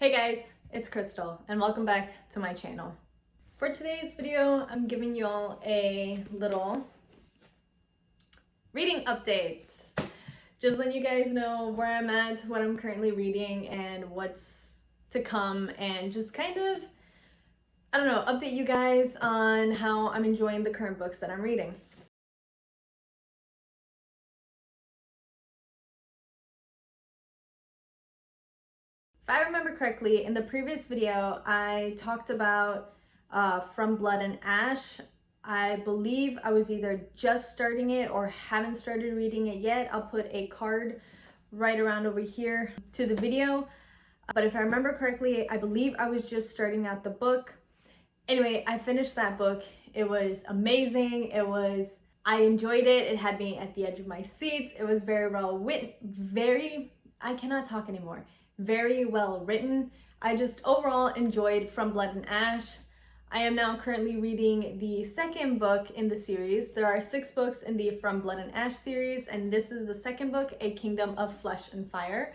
Hey guys, it's Crystal and welcome back to my channel. For today's video, I'm giving you all a little reading update. Just letting you guys know where I'm at, what I'm currently reading, and what's to come, and just kind of, update you guys on how I'm enjoying the current books that I'm reading. If I remember correctly, in the previous video, I talked about From Blood and Ash. I believe I was either just starting it or haven't started reading it yet. I'll put a card right around over here to the video. But if I remember correctly, I believe I was just starting out the book. Anyway, I finished that book. It was amazing. I enjoyed it. It had me at the edge of my seat. It was very well written, I cannot talk anymore. Very well written. I just overall enjoyed From Blood and Ash. I am now currently reading the second book in the series. There are 6 books in the From Blood and Ash series, and this is the second book, A Kingdom of Flesh and Fire.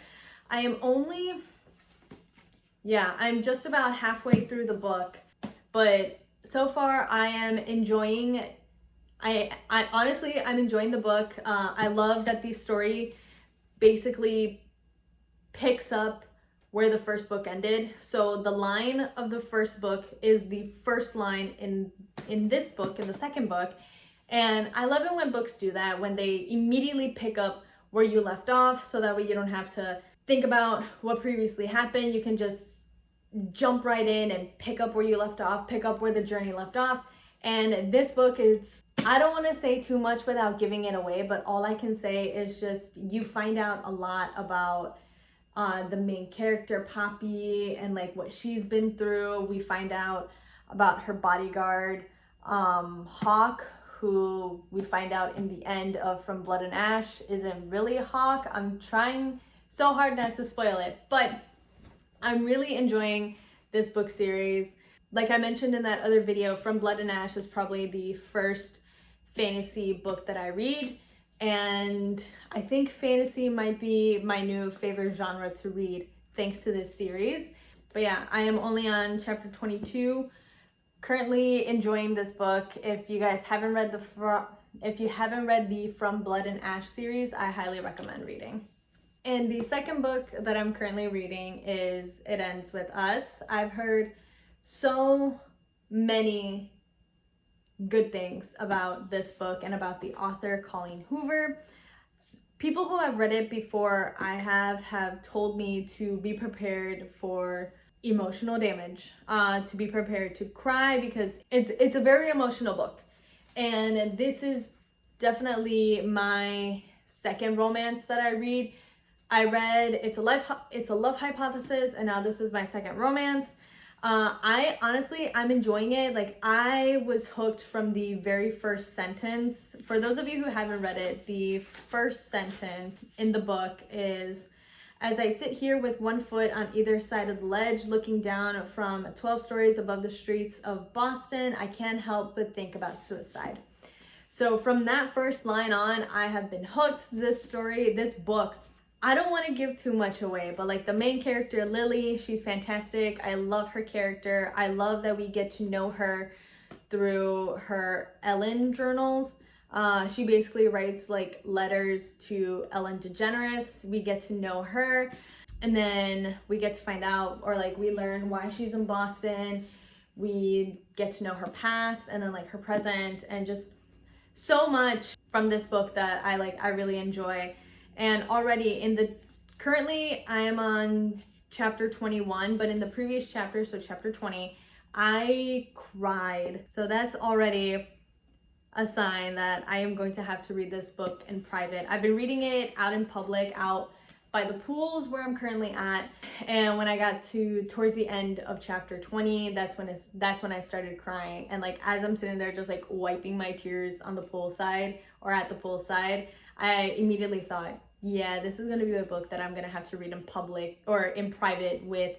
I'm just about halfway through the book, but so far I am enjoying I'm enjoying the book. I love that the story basically picks up where the first book ended. So the line of the first book is the first line in this book, in the second book. And I love it when books do that, when they immediately pick up where you left off, so that way you don't have to think about what previously happened. You can just jump right in and pick up where you left off, pick up where the journey left off. And this book is, I don't want to say too much without giving it away, but all I can say is just you find out a lot about the main character, Poppy, and like what she's been through. We find out about her bodyguard, Hawk, who we find out in the end of From Blood and Ash isn't really Hawk. I'm trying so hard not to spoil it, but I'm really enjoying this book series. Like I mentioned in that other video, From Blood and Ash is probably the first fantasy book that I read, and I think fantasy might be my new favorite genre to read thanks to this series. But yeah, I am only on chapter 22. Currently enjoying this book. If you guys haven't read the From Blood and Ash series, I highly recommend reading. And the second book that I'm currently reading is It Ends With Us. I've heard so many good things about this book and about the author, Colleen Hoover. People who have read it before I have told me to be prepared for emotional damage, to be prepared to cry, because it's a very emotional book. And this is definitely my second romance that I read. I read It's a Love Hypothesis, and now this is my second romance. I'm enjoying it. Like, I was hooked from the very first sentence. For those of you who haven't read it, the first sentence in the book is, "As I sit here with one foot on either side of the ledge, looking down from 12 stories above the streets of Boston, I can't help but think about suicide." So from that first line on, I have been hooked. This book, I don't want to give too much away, but like the main character, Lily, she's fantastic. I love her character. I love that we get to know her through her Ellen journals. She basically writes like letters to Ellen DeGeneres. We get to know her, and then we get to find out, or like we learn why she's in Boston. We get to know her past and then like her present, and just so much from this book that I really enjoy. And currently I am on chapter 21, but in the previous chapter, so chapter 20, I cried. So that's already a sign that I am going to have to read this book in private. I've been reading it out in public, out by the pools where I'm currently at. And when I got towards the end of chapter 20, that's when I started crying. And like, as I'm sitting there just like wiping my tears on the poolside or at the poolside, I immediately thought, yeah, this is going to be a book that I'm going to have to read in public or in private with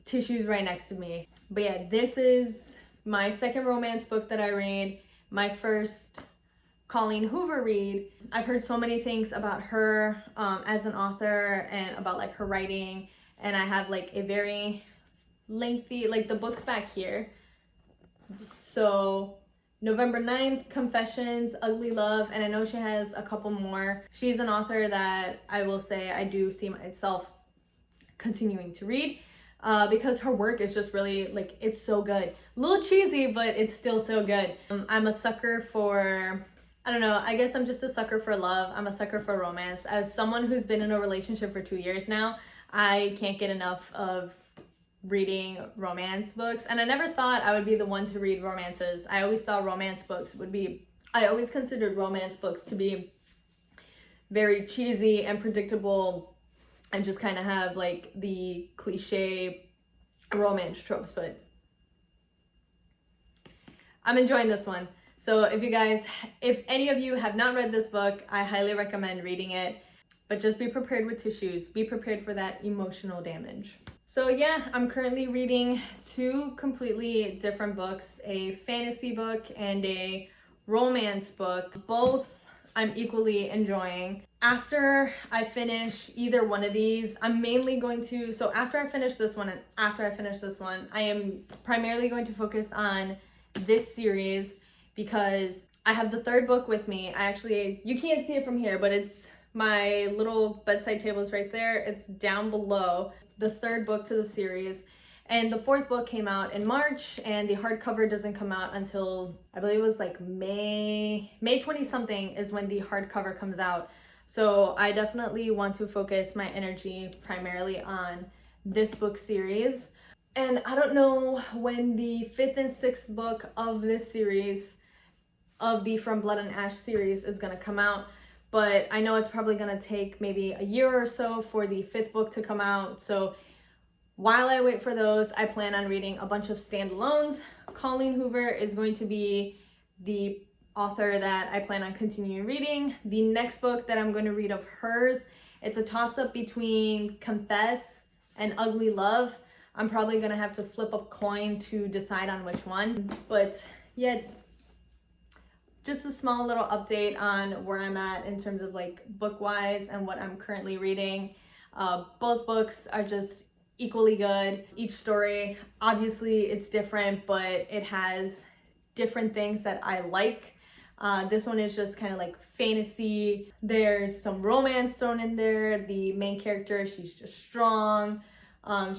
tissues right next to me. But yeah, this is my second romance book that I read, my first Colleen Hoover read. I've heard so many things about her as an author, and about like her writing and I have like a very lengthy, like the book's back here. So November 9th, Confessions, Ugly Love, and I know she has a couple more. She's an author that I will say I do see myself continuing to read because her work is just really, like, it's so good. A little cheesy, but it's still so good. I'm a sucker for, I don't know, I guess I'm just a sucker for love. I'm a sucker for romance. As someone who's been in a relationship for 2 years now, I can't get enough of reading romance books, and I never thought I would be the one to read romances. I always thought romance books would be, I always considered romance books to be very cheesy and predictable and just kind of have like the cliche romance tropes, but I'm enjoying this one. So if any of you have not read this book, I highly recommend reading it, but just be prepared with tissues. Be prepared for that emotional damage. So yeah, I'm currently reading 2 completely different books, a fantasy book and a romance book. Both I'm equally enjoying. After I finish either one of these, I'm mainly going to, so after I finish this one and after I finish this one, I am primarily going to focus on this series because I have the 3rd book with me. You can't see it from here, but it's my little bedside table is right there. It's down below. The 3rd book to the series, and the 4th book came out in March, and the hardcover doesn't come out until I believe it was like May 20 something is when the hardcover comes out. So I definitely want to focus my energy primarily on this book series, and I don't know when the 5th and 6th book of this series, of the From Blood and Ash series, is gonna come out. But I know it's probably gonna take maybe a year or so for the 5th book to come out. So while I wait for those, I plan on reading a bunch of standalones. Colleen Hoover is going to be the author that I plan on continuing reading. The next book that I'm going to read of hers, it's a toss-up between Confess and Ugly Love. I'm probably gonna have to flip a coin to decide on which one. But yeah, just a small little update on where I'm at in terms of like book-wise and what I'm currently reading. Both books are just equally good. Each story, obviously it's different, but it has different things that I like. This one is just kind of like fantasy. There's some romance thrown in there. The main character, she's just strong.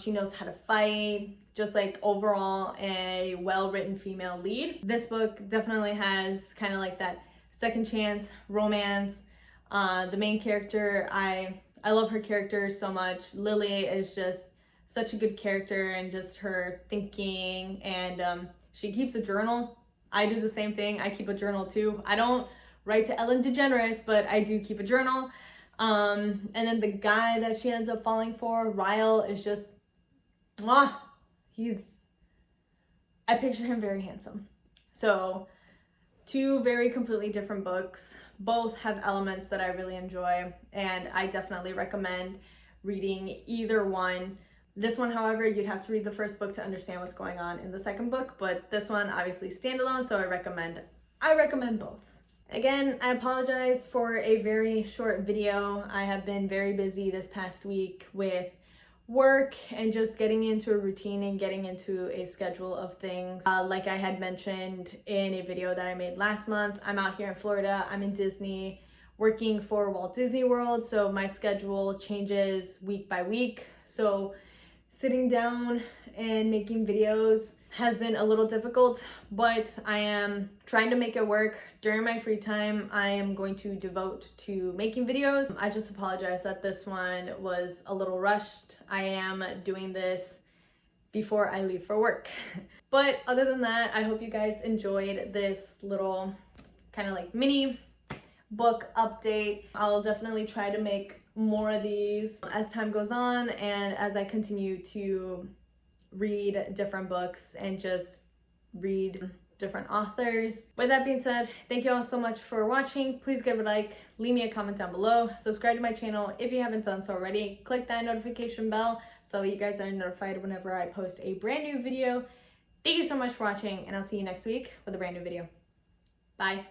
She knows how to fight. Just like overall a well-written female lead. This book definitely has kind of like that second chance romance. The main character, I love her character so much. Lily is just such a good character, and just her thinking, and she keeps a journal. I do the same thing. I keep a journal too. I don't write to Ellen DeGeneres, but I do keep a journal. And then the guy that she ends up falling for, Ryle, is just, I picture him very handsome. So 2 very completely different books. Both have elements that I really enjoy, and I definitely recommend reading either one. This one, however, you'd have to read the 1st book to understand what's going on in the 2nd book, but this one obviously standalone, so I recommend both. Again, I apologize for a very short video. I have been very busy this past week with work and just getting into a routine and getting into a schedule of things. Like I had mentioned in a video that I made last month, I'm out here in Florida. I'm in Disney working for Walt Disney World, so my schedule changes week by week. So sitting down and making videos has been a little difficult, but I am trying to make it work. During my free time, I am going to devote to making videos. I just apologize that this one was a little rushed. I am doing this before I leave for work. But other than that, I hope you guys enjoyed this little kind of like mini book update. I'll definitely try to make more of these as time goes on and as I continue to read different books and just read different authors. With that being said, thank you all so much for watching. Please give a like, leave me a comment down below, subscribe to my channel if you haven't done so already, click that notification bell so that you guys are notified whenever I post a brand new video. Thank you so much for watching, and I'll see you next week with a brand new video. Bye.